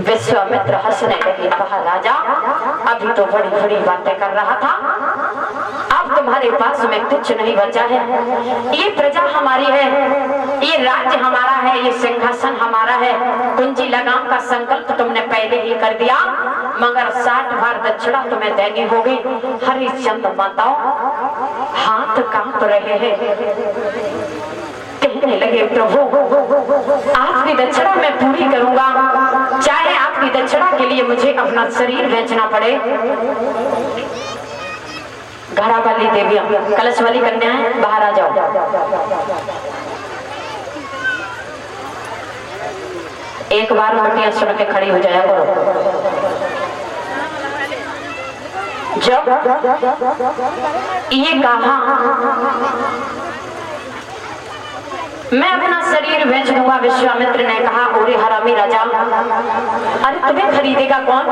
विश्वामित्र हंसने लगे, कहा राजा अभी तो बड़ी बड़ी बातें कर रहा था, अब तुम्हारे पास में कुछ नहीं बचा है। ये प्रजा हमारी है, ये राज्य हमारा है, ये सिंहासन हमारा है। कुंजी लगाम का संकल्प तुमने पहले ही कर दिया, मगर 60 भार दक्षिणा तुम्हें देनी होगी। हरिश्चंद्र माताओं हाथ कांप रहे हैं, कहने लगे प्रभु आपकी दक्षिणा मैं पूरी करूंगा, चाहे आपकी दक्षिणा के लिए मुझे अपना शरीर बेचना पड़े। घड़ा वाली देवियां, कलश वाली कन्याएं बाहर आ जाओ। एक बार मटियां सुन के खड़ी हो जाया करो। जब ये कहा मैं अपना शरीर बेच दूंगा, विश्वामित्र ने कहा ओरे हरामी राजा, अरे तुम्हें खरीदेगा कौन?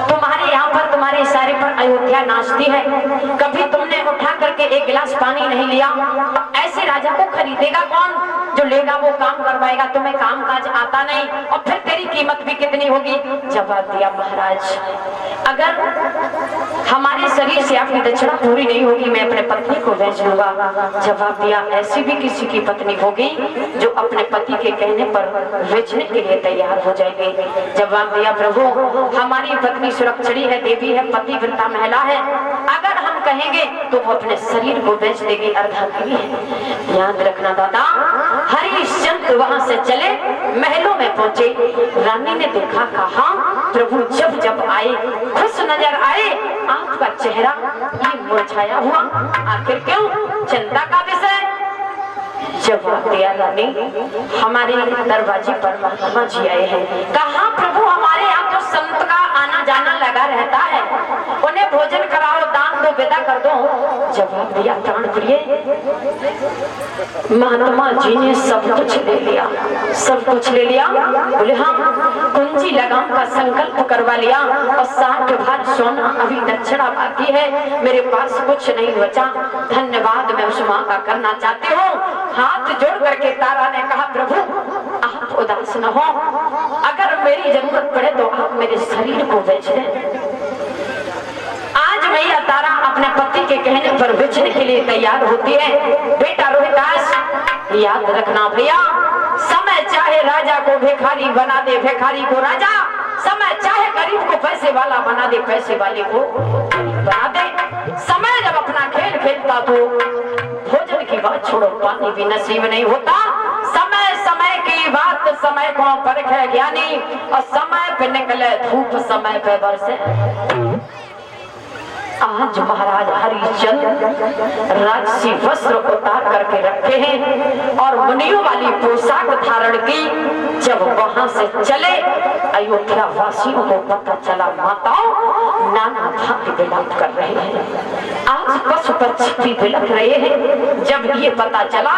तुम्हारे यहाँ पर तुम्हारे इशारे पर अयोध्या नाचती है, कभी तुमने उठा करके एक गिलास पानी नहीं लिया। ऐसे राजा को खरीदेगा कौन? जो लेगा वो काम करवाएगा, तुम्हें काम काज आता नहीं, और फिर तेरी कीमत भी कितनी होगी? जवाब दिया महाराज अगर हमारे शरीर से आपकी दक्षिणा पूरी नहीं होगी मैं अपने पत्नी को बेच दूंगा। जवाब दिया ऐसी भी किसी की पत्नी होगी जो अपने पति के कहने पर बेचने के लिए तैयार हो जाएगी। जवाब दिया प्रभु हमारी पत्नी सुरक्षित है, देवी है, पतिव्रता महिला है, अगर हम कहेंगे तो वो अपने शरीर को बेच देगी, अर्धांगिनी है। याद रखना दादा। हरिश्चंद्र वहां से चले, महलों में पहुंचे। रानी ने देखा, कहा प्रभु जब जब आए खुश नजर आए, आपका चेहरा ये मुरझाया हुआ, आखिर क्यों? चिंता का विषय? जवाब दिया रानी हमारे दरवाजे पर महात्मा जी आए हैं। कहा प्रभु हमारे यहाँ तो संत का आना जाना लगा रहता है, उन्हें भोजन कराओ, दान दो, विदा कर दो। जवाब दिया प्राण प्रिय महात्मा जी ने सब कुछ ले लिया, सब कुछ ले लिया। बोले हम कुंजी लगाम का संकल्प करवा लिया और 60 भार सोना अभी दक्षिणा बाकी है, मेरे पास कुछ नहीं बचा, धन्यवाद मैं उस माँ का करना चाहती हूँ। हाथ जोड़ करके तारा ने कहा प्रभु आप उदास न हो, अगर मेरी जरूरत पड़े तो आप मेरे शरीर को बेच दें। आज मैया तारा अपने पति के कहने पर बेचने के लिए तैयार होती है। बेटा रोहिदास याद रखना भैया, समय चाहे राजा को भिखारी बना दे, भिखारी को राजा, समय चाहे गरीब को पैसे वाला बना दे, पैसे वाले को बना दे। समय जब अपना खेल खेलता तो भोजन की बात छोड़ो, पानी भी नसीब नहीं होता। समय समय की बात समय को परखे ज्ञानी, और समय पे निकले धूप समय पे बरसे। आज महाराज हरिश्चंद्र राजसी वस्त्र उतार करके रखे हैं और मुनियों वाली पोशाक धारण की। जब वहां से चले, अयोध्या वासियों को पता चला माताओं नाना भांति विलाप कर रहे हैं, आज पशु पक्षी भी बिलख रहे हैं। जब ये पता चला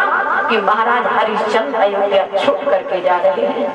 कि महाराज हरिश्चंद्र अयोध्या छोड़ करके जा रहे हैं,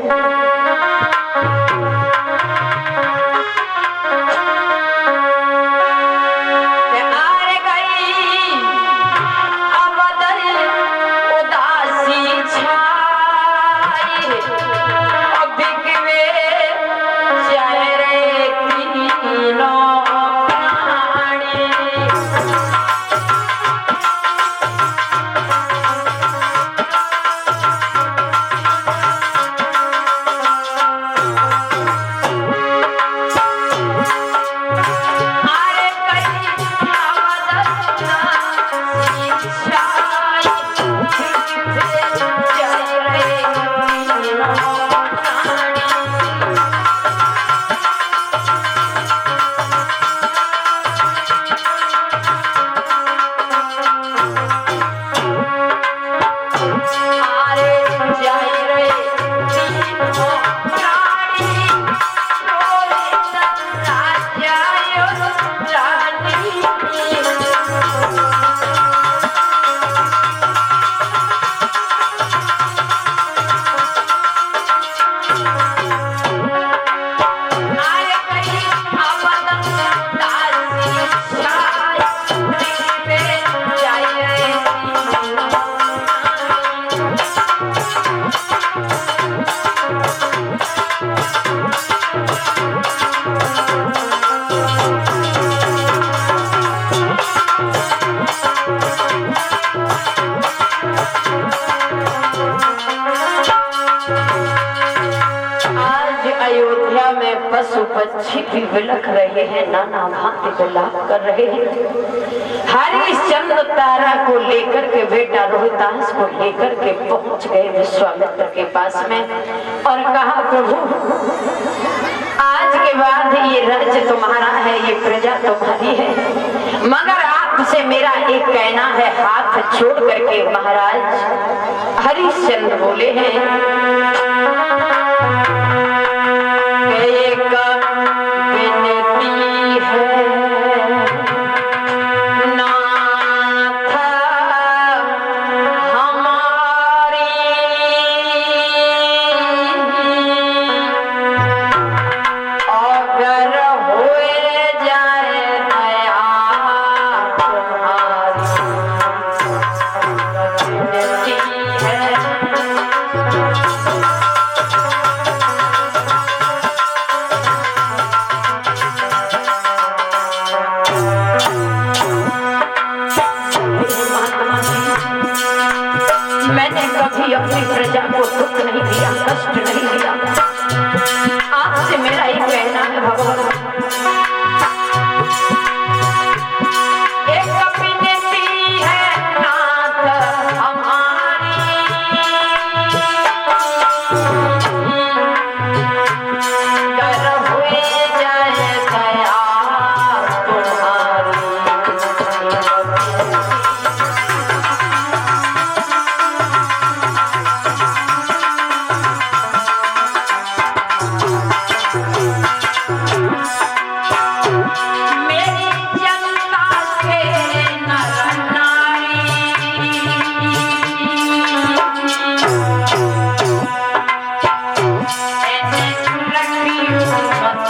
आज अयोध्या में पशु पक्षी भी विलख रहे हैं, नाना भांति विलाप कर रहे हैं। हरिश्चंद्र तारा को लेकर के बेटा रोहितास को लेकर के पहुंच गए विश्वामित्र के पास में और कहा, प्रभु आज के बाद ये राज्य तुम्हारा है, ये प्रजा तुम्हारी है, मगर आपसे मेरा एक कहना है। हाथ छोड़ करके महाराज हरिश्चंद्र बोले हैं, एक विनती है नाथ हमारी, अगर होए जाए दया तुम्हारी विनती है। मैंने कभी अपनी प्रजा को दुख नहीं दिया, कष्ट नहीं दिया। आपसे मेरा ही कहना है भगवान, एक विनती है नाथ हमारी, अगर हुए जाए दया तुम्हारी। मेरी जनता के नर नारी, ऐसे रखी मती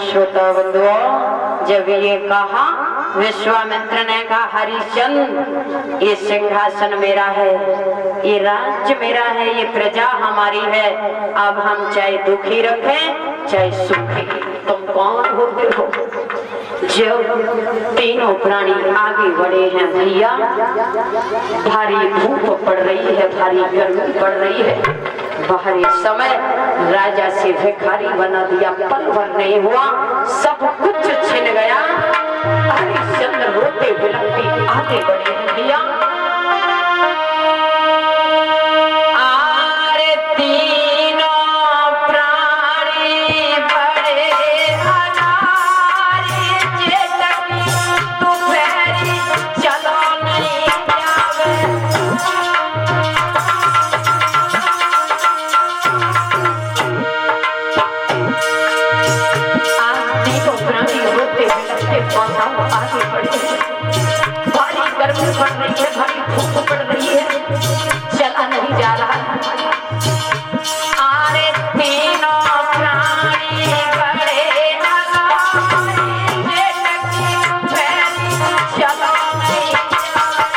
श्रोता बंधुओं, जब ये कहा विश्वामित्र ने कहा, हरिश्चंद्र ये सिंहासन मेरा है, ये राज्य मेरा है, ये प्रजा हमारी है। अब हम चाहे दुखी रखें चाहे सुखी, तुम कौन होते हो? जब तीनों प्राणी आगे बढ़े हैं भैया, भारी धूप पड़ रही है, भारी गर्मी पड़ रही है, बाहरी समय राजा से भिखारी बना दिया, पल भर नहीं हुआ, सब कुछ छिन गया। हरिश्चंद्र रोते बिलखते आगे बढ़े हैं भैया। आरे तीनों प्राणी बड़े अनारी, जेठकी दोपहरी चलो नहीं जावे, आगे बढ़े। भारी गर्मी पड़ रही है, भारी धूप पड़ रही है, चला नहीं जा रहा। आरे तीनों प्राणी बड़े अनारी, जेठकी दोपहरी चलो नहीं जावे।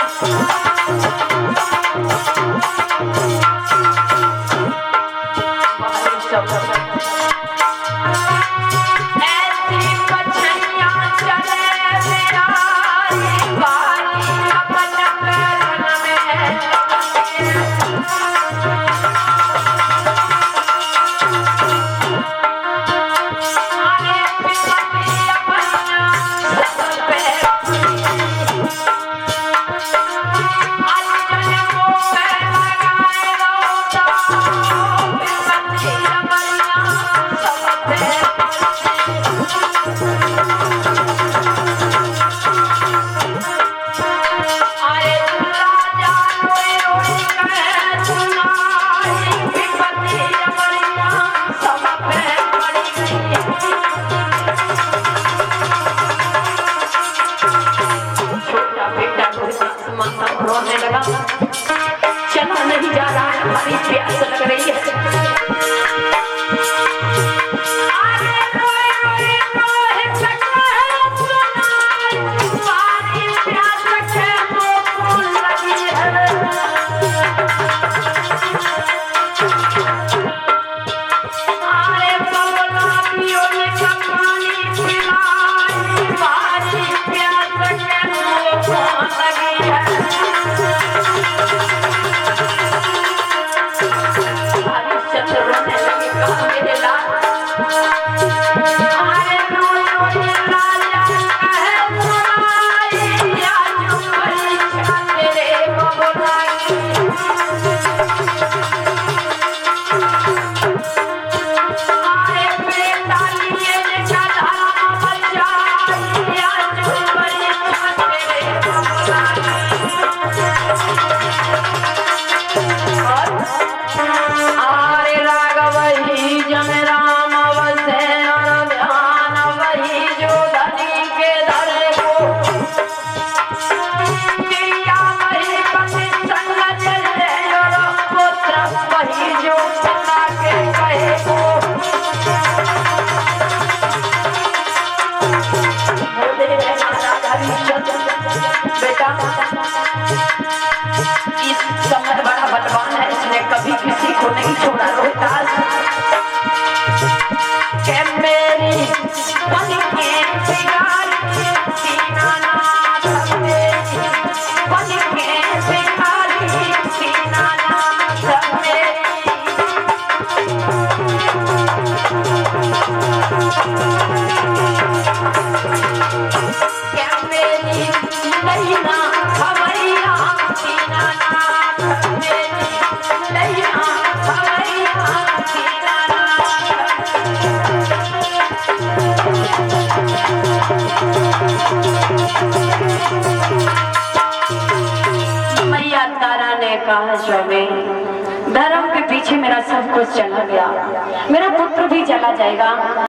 रोने लगा, चला नहीं जा रहा, हमारी प्यास लग रही है। बेटा, इस समय बड़ा बलवान है, इसने कभी किसी को नहीं छोड़ा। रोहतास के मेरी बन के बिगाड़ दीनानाथ, मेरी बन के बिगाड़ दीनानाथ मेरी। क्या मेरी नैना खवैया दीनानाथ, मेरी नैना खवैया दीनानाथ। मैया तारा ने कहा, स्वामी धर्म के पीछे मेरा सब कुछ चला गया, मेरा पुत्र भी चला जाएगा।